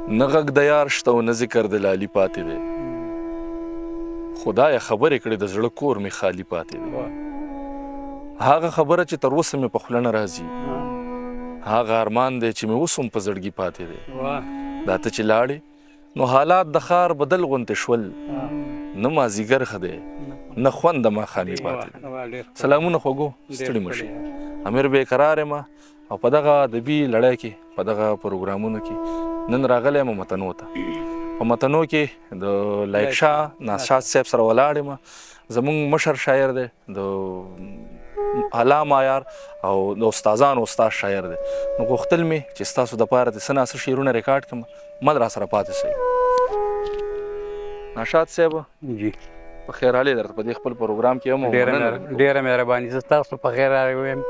نه غږ د یار شته او نه ذکر د لالي پاتې دی خدایه خبرې کړې د زړه کور مې خالي پاتې دی هغه خبره چې تر اوسه مې په خوله نه راځي هغه ارمان دی چې مې اوس هم په زړګي پاتې دی دا ته چې لاړې نو حالات د ښار بدل غوندې شول نه مازدیګر ښه دی نه خوند د ماښامي پاتې دی سلامونه خوږو ستړي مه شئ امیر بېقرار یم او په دغه ادبي لړۍ کې په دغه پروګرامونو کې نن راغلی یم متنو ته په متنو کې د لایق شاه ناشاد صاحب سره ولاړ یم زموږ مشر شاعر دی د اعلی معیار او د استادانو استاد شاعر دی نو غوښتل مې چې ستاسو دپاره د څه نه څه شعرونه ریکارډ کړم مه را سره پاتې شئ ناشاد صاحب جی په خیر حالې درته په دې خپل پروګرام کې هم ډېره مهرباني زه تاسو په خیر راغلی ویم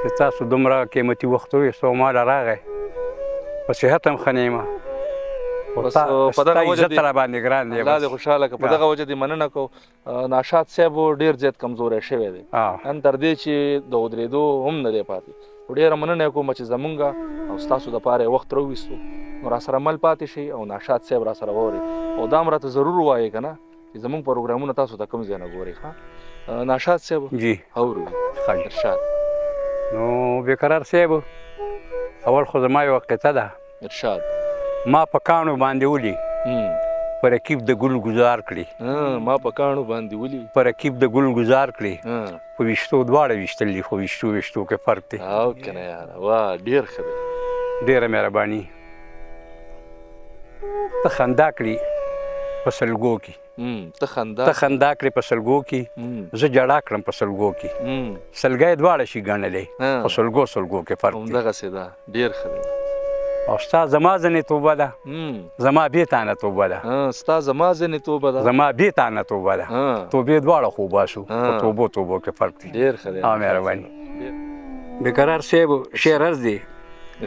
چې تاسو دومره قیمتي وخت وویستو ما له راغی په صحت هم ښه نه یم ستا عزت راباندې ګران دی الله دې خوشحاله کړه په دغه وجه دې مننه کوو ناشاد صاحب ډېر زیات کمزوری شوی دی ان تر دې چې د ودرېدو هم نه دی پاتې خو ډېره مننه یې کوم چې زمونږ او ستاسو دپاره یې وخت راوویستو نو راسره مل پاتې شئ او ناشاد صاحب راسره واورئ او دا هم راته ضرور ووایئ که نه چې زمونږ پروګرامونه تاسو ته کوم ځای نه ګورئ ښه ناشاد صاحب جی اورو ارشاد نو بېقرار صاحب اول خو زما یوه قطعه ده ارشاد ما په کاڼو باندې ولي په رکیب د ګل ګزار کړي ما په کاڼو باندې ولي په رکیب د ګل ګزار کړي په ویشتو دواړه ویشتل دي خو ویشتو کې فرق دی او که نه یاره واه ډېر ښه دی ډېره مهرباني ته خندا کړي په سلګو کې ته خندا کړې په سلګو کې زه جړا کړم په سلګو کې سلګی دواړه شي ګڼلی په سلګو کې فرق دی همدغسې ده ډېر ښه دی او ستا زما ځنې توبه ده زما بې تانه توبه ده ستا زما ځنې توبه ده زما بې تانه توبه ده توبې دواړه خو باسو په توبو کې فرق دی ډېر ښه دی مهرباني بېقرار صاحب شعر عرض دی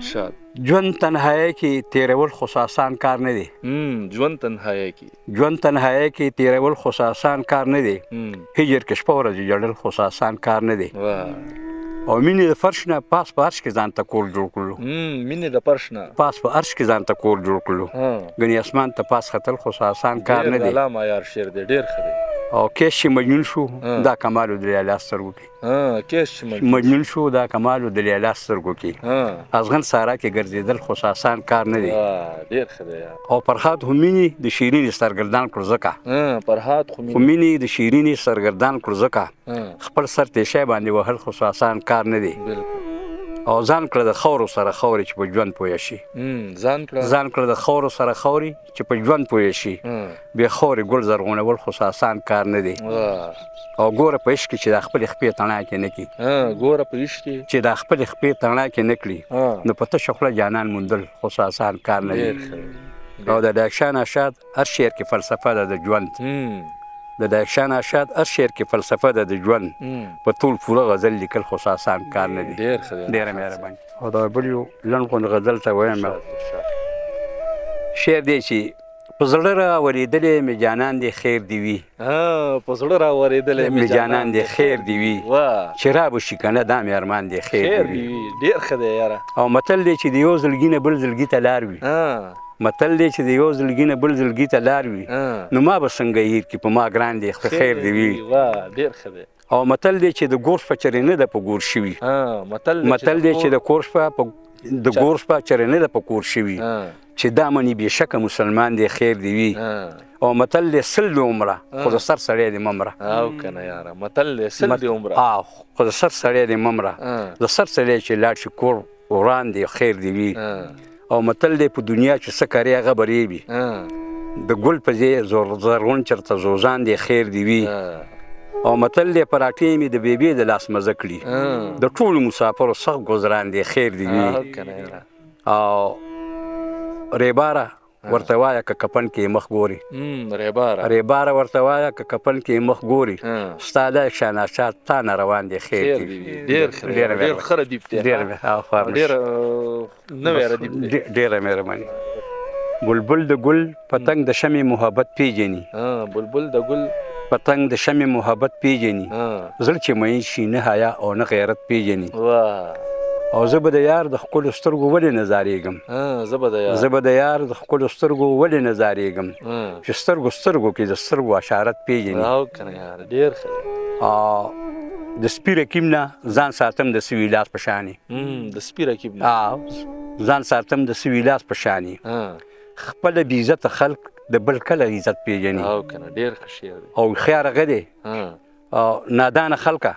ارشاد ژوند تنهایی کې تیرول خو آسان کار نه دی ژوند تنهایی کې تیرول خو آسان کار نه دی هجر کې شپه ورځې جړل خو آسان کار نه دی او مینې د فرش نه پاس په عرش کې ځان ته کور جوړ کړلو پاس په عرش کې ځان ته کور جوړ کړلو ګنې اسمان ته پاس ختل خو آسان کار نه دی اعلی معیار شعر دی ډېر ښه دی او کیس چې مجنون شو دا کمالو د لیلا سترګو کې مجنون شو دا کمالو د لیلا سترګو کې ازغن سارا کې ګرځېدل خو آسان کار نه دی ډېر ښه دی او فرهاد خو مینې د شیرینې سرګردان کړو ځکه مینې د شیرینې سرګردان کړو ځکه خپل سر تیشی باندې وهل خو آسان کار نه دی او ځان کړه د خاورو سره خاورې چې په ژوند پوه شي ځان کړه د خاورو سره خاورې چې په ژوند پوه شي بې خاورې ګل زرغونول خو آسان کار نه دی او ګوره په عشق کې چې د خپلې خپې تڼاکې نه کړي چې د خپلې خپې تڼاکې نه کړي نو په تشه خوله جانان موندل خو آسان کار نه دی او د ډاکشاه ناشاد هر شعر کې فلسفه ده د ژوند د ډاکشاه ناشاد هر شعر کې فلسفه ده د ژوند په ټول پوره غزل لیکل خو آسان کار نه دی ډېره مهرباني او دا بل یو لنډ غوندې غزل ته وایم شعر دی چې په زړه راورېدلې مې جانان دې خیر دې وي په زړه راورېدلې مې جانان دې خیر دې وي چې را به شي که نه دا مې ارمان دې خیر دې وي ډېر ښه دی یاره او متل دی چې د یو زړګي نه بل زړګي ته لار وي متل دی چې د یو زړګي نه بل زړګي ته لار وي نو ما به څنګه هیر کړي په ما ګران دی خیر دې وي ډېر ښه دی او متل دی چې د ګور شپه چرې نه ده په ګور شوي متل دی چې د ګور شپه چرې نه ده په کور شوي چې دا مني بېشکه مسلمان دی خیر دې وي او متل دی سل د عمره خو د سر سړی دې مه مره خو د سر سړی دې مه مره د سر سړی چې لاړ شي کور وران دی خیر دې وي او متل دی په دنیا چې څه کرې هغه به ریبي د ګل په ځای زرغون چېرته زوزان دی خیر دې وي او متل دی پراټې مې د بیبي د لاس مزه کړي د ټولو مسافرو سخت ګذران دی خیر دې وي او ریباره ورته وایه که کپن کې مخ ګوري ریباره ورته وایه که کپن کې مخ ګوري ستا دا شاناشات تا نه روان دی خیر دې وي ډېره مهرباني بلبل د ګل پتنګ د شمې محبت پیژني پتنګ د شمې محبت پیژني زړه چې مین شي نه حیا او نه غیرت پیژني او زه به د یار د ښکلو سترګو ولې نه زارېږم زه به د یار د ښکلو سترګو ولې نه زارېږم چې سترګو کې د سترګو اشارت پېژني د سپي رقیب نه ځان ساتم د سوي لاس په شانې ځان ساتم د سوي لاس په شانې خپله بې عزته خلک د بل کله عزت پېژني او خیار هغه دی نادانه خلکه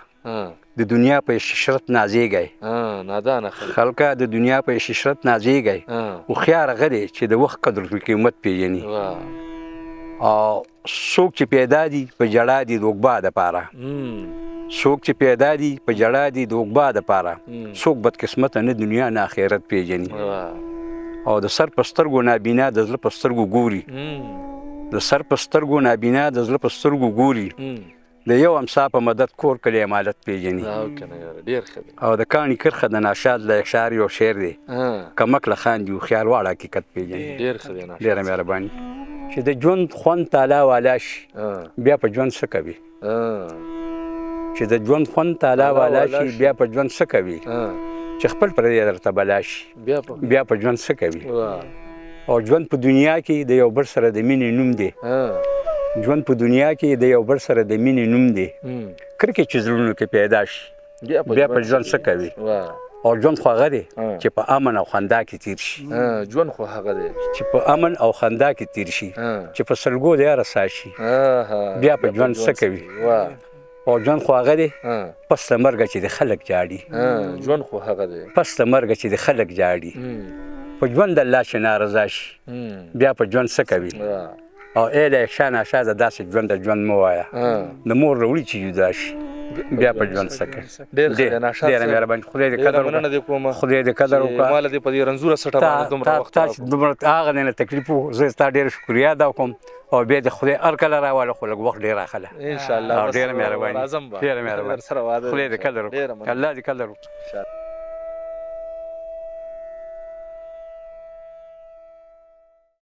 د دنیا په ششرت نازېږی خلکه د دنیا په ششرت نازېږی هوښیار هغه دی چې د وخت قدر په قیمت پېژني څوک چې پیدا دي په ژړا دي د اوږبا دپاره څوک چې پیدا دي په ژړا دي د اوږبا دپاره څوک بدقسمته نه دنیا نه آخرت پېژني او د سر په سترګو نابینا د زړه په سترګو ګوري د سر په سترګو نابینا د زړه په سترګو ګوري د یو امسا په مدد کور کلی امالت پېژني او د کاڼي کرښه د ناشاد لایق شعر یو شعر دی کمکله خاندي هوښیار واړه حقیقت پېژني ډېره مهرباني چې د ژوند خوند تالا والا شي بیا په ژوند څه کوي چې د ژوند خوند تالا والا شي بیا په ژوند څه کوي چې خپل پردی درته بلا شي بیا په ژوند څه کوي او ژوند په دنیا کې د یو بل سره د مینې نوم دی ژوند په دنیا کې د یو بل سره د مینې نوم دی کرکې چې زړونو کې پیدا شي بیا په ژوند څه کوي او ژوند خو هغه دی چې په امن او خندا کې تیر شي چې په امن او خندا کې تیر شي چې په سلګو د یاره سا شي بیا په ژوند څه کوي او ژوند خو هغه دی پس له مرګه چې د خلک جاړي پس له مرګه چې د خلک جاړي په ژوند الله چې نارضا شي بیا په ژوند څه کوي او ای لایق شاه ناشاده داسې ژوند د ژوند مه وایه د مور راوړي چې جدا شي بیا په ژوند څه کوي ډېره مهرباني خدای دې قدر وکړه خدای دې قدر وکړه تا چې دومره هغه دی نه تکلیف و زه ستا ډېره شکریا ادا کوم او بیا د خدای هر کله راواله خو لږ وخت ډېر راخله ډېره مهرباني خدای دې قدر وکړه الله دې قدر وکړه